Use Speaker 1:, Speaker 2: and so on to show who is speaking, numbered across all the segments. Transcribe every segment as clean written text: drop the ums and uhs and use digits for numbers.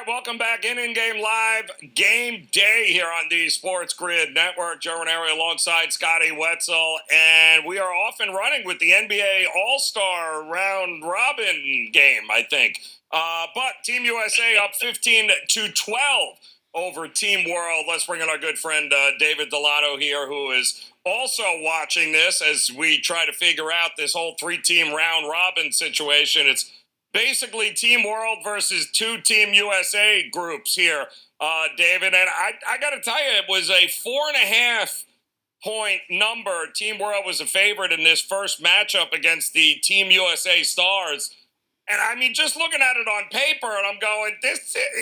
Speaker 1: right, welcome back In-Game Live Game Day here on the SportsGrid Network. Joe Ranieri alongside Scotty Wetzel, and we are off and running with the NBA All-Star Round Robin game, I think. But Team USA up 15-12 over Team World. Let's bring in our good friend David Delano here, who is also watching this as we try to figure out this whole three-team round robin situation. It's basically Team World versus two Team USA groups here, David. And I got to tell you, it was a 4.5 point number. Team World was a favorite in this first matchup against the Team USA Stars. And I mean, just looking at it on paper, and I'm going,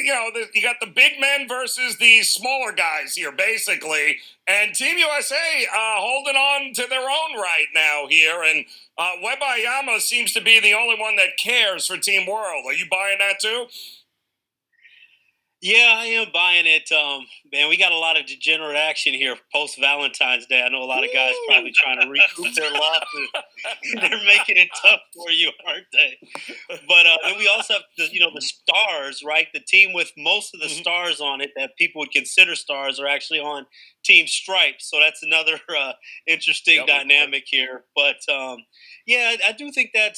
Speaker 1: you got the big men versus the smaller guys here, basically. And Team USA holding on to their own right now here. And Webayama seems to be the only one that cares for Team World. Are you buying that too?
Speaker 2: Yeah, I am buying it. Man, we got a lot of degenerate action here post-Valentine's Day. I know a lot of guys probably trying to recoup their losses. They're making it tough for you, aren't they? But then we also have the stars, right? The team with most of the stars on it that people would consider stars are actually on Team Stripes. So that's another interesting dynamic here. But yeah, I do think that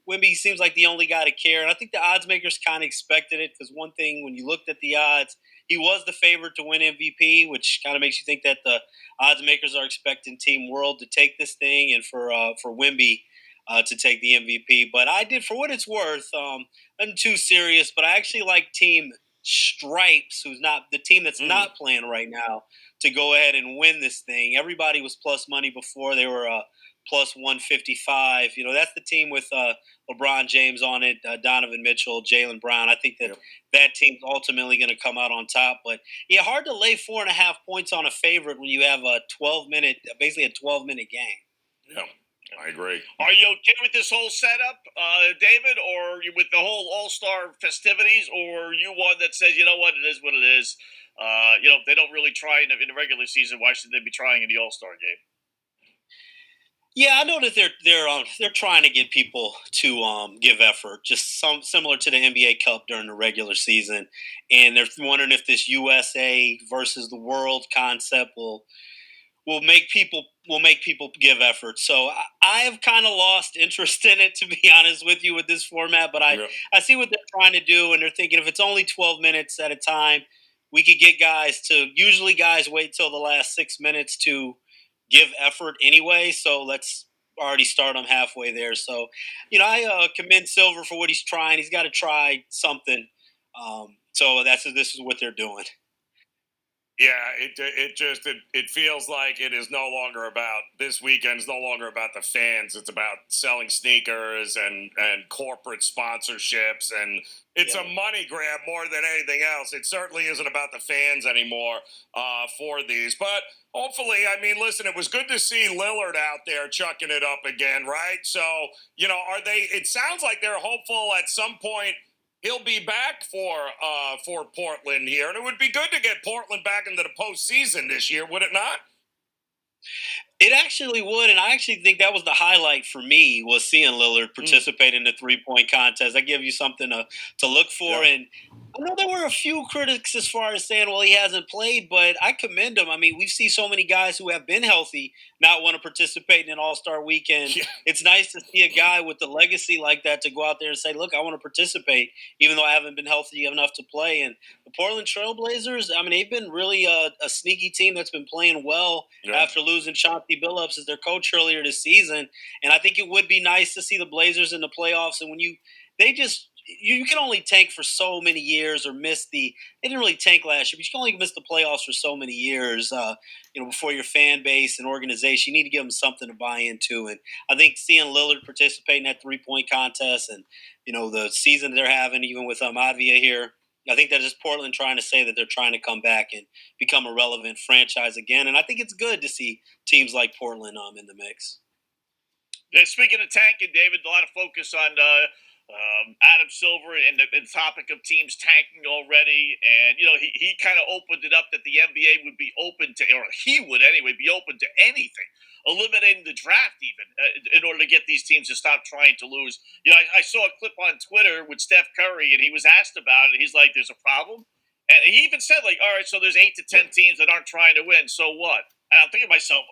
Speaker 2: Wemby seems like the only guy to care. And I think the odds makers kind of expected it, because one thing, when you looked at the odds, he was the favorite to win MVP, which kind of makes you think that the odds makers are expecting Team World to take this thing and for Wemby to take the MVP. But I did, for what it's worth, I'm too serious, but I actually like Team Stripes, who's not the team that's not playing right now, to go ahead and win this thing. Everybody was plus money before. They were plus 155. That's the team with LeBron James on it, Donovan Mitchell, Jaylen Brown. I think that team's ultimately going to come out on top. But yeah, hard to lay 4.5 points on a favorite when you have basically a 12-minute game.
Speaker 1: Yeah, I agree.
Speaker 3: Are you okay with this whole setup, David, or are you with the whole All-Star festivities, or are you one that says, you know what, it is what it is? They don't really try in the regular season. Why should they be trying in the All-Star game?
Speaker 2: Yeah, I know that they're trying to get people to give effort, just similar to the NBA Cup during the regular season, and they're wondering if this USA versus the world concept will make people give effort. So I have kind of lost interest in it, to be honest with you, with this format. But I see what they're trying to do, and they're thinking if it's only 12 minutes at a time, we could get usually guys wait till the last 6 minutes to give effort anyway, so let's already start them halfway there. So, I commend Silver for what he's trying. He's got to try something. So this is what they're doing.
Speaker 1: Yeah, it feels like it is no longer about this weekend. It's no longer about the fans. It's about selling sneakers and corporate sponsorships, and it's a money grab more than anything else. It certainly isn't about the fans anymore for these. But hopefully, I mean, listen, it was good to see Lillard out there chucking it up again, right? So, are they? It sounds like they're hopeful at some point he'll be back for Portland here. And it would be good to get Portland back into the postseason this year, would it not?
Speaker 2: It actually would, and I actually think that was the highlight for me, was seeing Lillard participate in the three-point contest. That gives you something to look for. And I know there were a few critics as far as saying, well, he hasn't played, but I commend him. I mean, we see so many guys who have been healthy not want to participate in an All-Star weekend. Yeah. It's nice to see a guy with the legacy like that to go out there and say, look, I want to participate, even though I haven't been healthy enough to play. And the Portland Trailblazers, I mean, they've been really a sneaky team that's been playing well after losing Chauncey Billups as their coach earlier this season. And I think it would be nice to see the Blazers in the playoffs. And when you can only tank for so many years, or they didn't really tank last year, but you can only miss the playoffs for so many years, before your fan base and organization. You need to give them something to buy into. And I think seeing Lillard participate in that 3-point contest and, the season they're having, even with Avia here, I think that is Portland trying to say that they're trying to come back and become a relevant franchise again. And I think it's good to see teams like Portland in the mix.
Speaker 3: Yeah, speaking of tanking, David, a lot of focus on Adam Silver and the topic of teams tanking already. And, he kind of opened it up that the NBA would be open to, or he would anyway, be open to anything, eliminating the draft even in order to get these teams to stop trying to lose. I saw a clip on Twitter with Steph Curry, and he was asked about it. He's like, there's a problem. And he even said, like, all right, so there's 8 to 10 teams that aren't trying to win. So what? And I'm thinking to myself,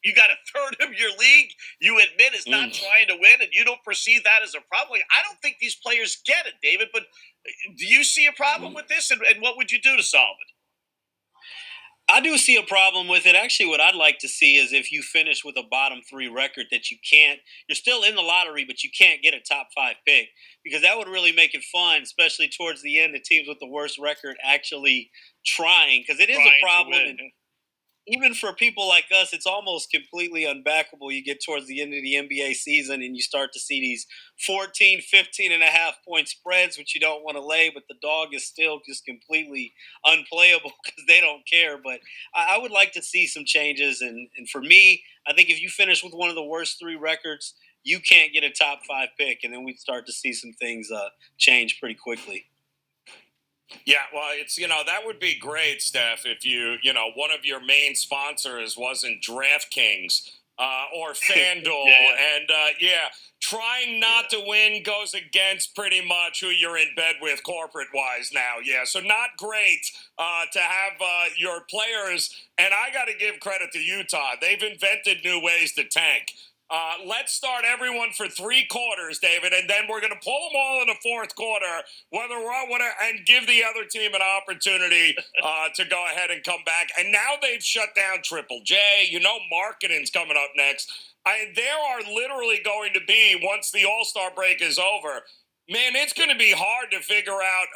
Speaker 3: you got a third of your league you admit is not trying to win, and you don't perceive that as a problem. Like, I don't think these players get it, David, but do you see a problem with this, and what would you do to solve it?
Speaker 2: I do see a problem with it. Actually, what I'd like to see is if you finish with a bottom 3 record that you're still in the lottery, but you can't get a top 5 pick, because that would really make it fun, especially towards the end, the teams with the worst record actually trying, because it is a problem. And even for people like us, it's almost completely unbackable. You get towards the end of the NBA season and you start to see these 14, 15 and a half point spreads, which you don't want to lay, but the dog is still just completely unplayable because they don't care. But I would like to see some changes. And for me, I think if you finish with one of the worst 3 records, you can't get a top 5 pick. And then we'd start to see some things change pretty quickly.
Speaker 1: Yeah, well, it's, that would be great, Steph, if one of your main sponsors wasn't DraftKings or FanDuel. And, trying not to win goes against pretty much who you're in bed with corporate-wise now. Yeah, so not great to have your players. And I got to give credit to Utah. They've invented new ways to tank. Let's start everyone for 3 quarters, David, and then we're going to pull them all in the 4th quarter, and give the other team an opportunity to go ahead and come back. And now they've shut down Triple J. Marketing's coming up next. There are literally going to be, once the All-Star break is over, man, it's going to be hard to figure out,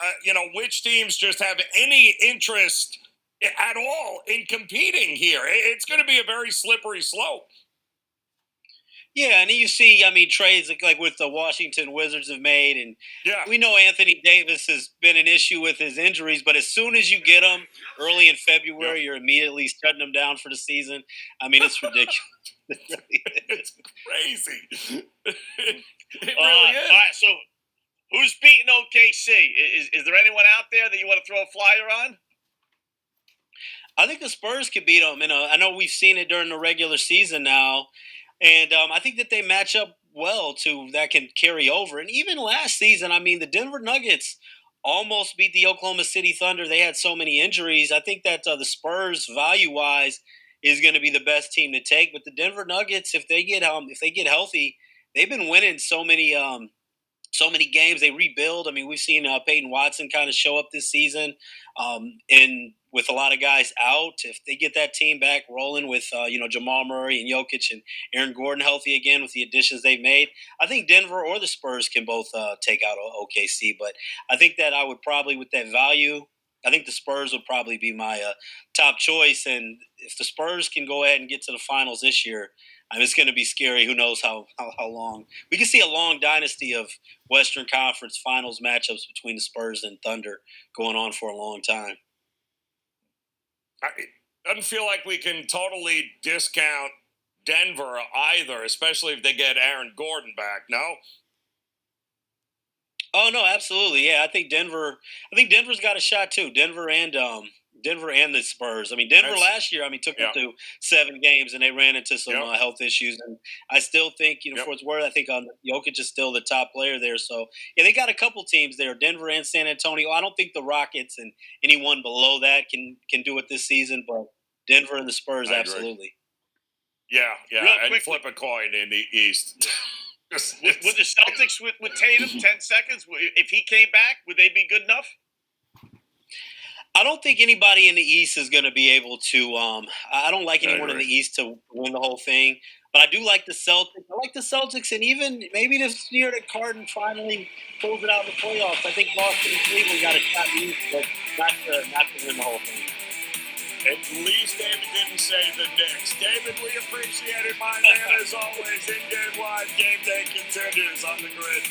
Speaker 1: which teams just have any interest at all in competing here. It's going to be a very slippery slope.
Speaker 2: Yeah, and you see, trades like with the Washington Wizards have made, and we know Anthony Davis has been an issue with his injuries, but as soon as you get him early in February, you're immediately shutting him down for the season. It's ridiculous.
Speaker 1: It's crazy. It really is.
Speaker 3: All right, so who's beating OKC? Is there anyone out there that you want to throw a flyer on?
Speaker 2: I think the Spurs could beat them. I know we've seen it during the regular season now. And I think that they match up well that can carry over. And even last season, the Denver Nuggets almost beat the Oklahoma City Thunder. They had so many injuries. I think that the Spurs, value-wise, is going to be the best team to take. But the Denver Nuggets, if they get healthy, they've been winning so many games. They rebuild. We've seen Peyton Watson kind of show up this season, and with a lot of guys out, if they get that team back rolling with Jamal Murray and Jokic and Aaron Gordon healthy again with the additions they've made, I think Denver or the Spurs can both take out OKC. But I think that I would probably, with that value, I think the Spurs would probably be my top choice. And if the Spurs can go ahead and get to the finals this year, it's going to be scary. Who knows how long. We can see a long dynasty of Western Conference Finals matchups between the Spurs and Thunder going on for a long time.
Speaker 1: It doesn't feel like we can totally discount Denver either, especially if they get Aaron Gordon back, no?
Speaker 2: Oh, no, absolutely. Yeah, I think Denver's got a shot too. Denver and the Spurs. Denver last year, took them to 7 games, and they ran into some health issues. And I still think, for its worth, I think Jokic is still the top player there. So, yeah, they got a couple teams there, Denver and San Antonio. I don't think the Rockets and anyone below that can do it this season, but Denver and the Spurs, absolutely.
Speaker 1: Yeah, and flip a coin in the East.
Speaker 3: Would the Celtics with Tatum 10 seconds, if he came back, would they be good enough?
Speaker 2: I don't think anybody in the East is going to be able to. I don't like anyone in the East to win the whole thing, but I do like the Celtics. I like the Celtics, and even maybe this year that Harden finally pulls it out in the playoffs. I think Boston and Cleveland got a shot in the East, but not to win the whole thing.
Speaker 1: At least David didn't say the Knicks. David, we appreciate it, my man, as always. In-game live game day continues on the grid.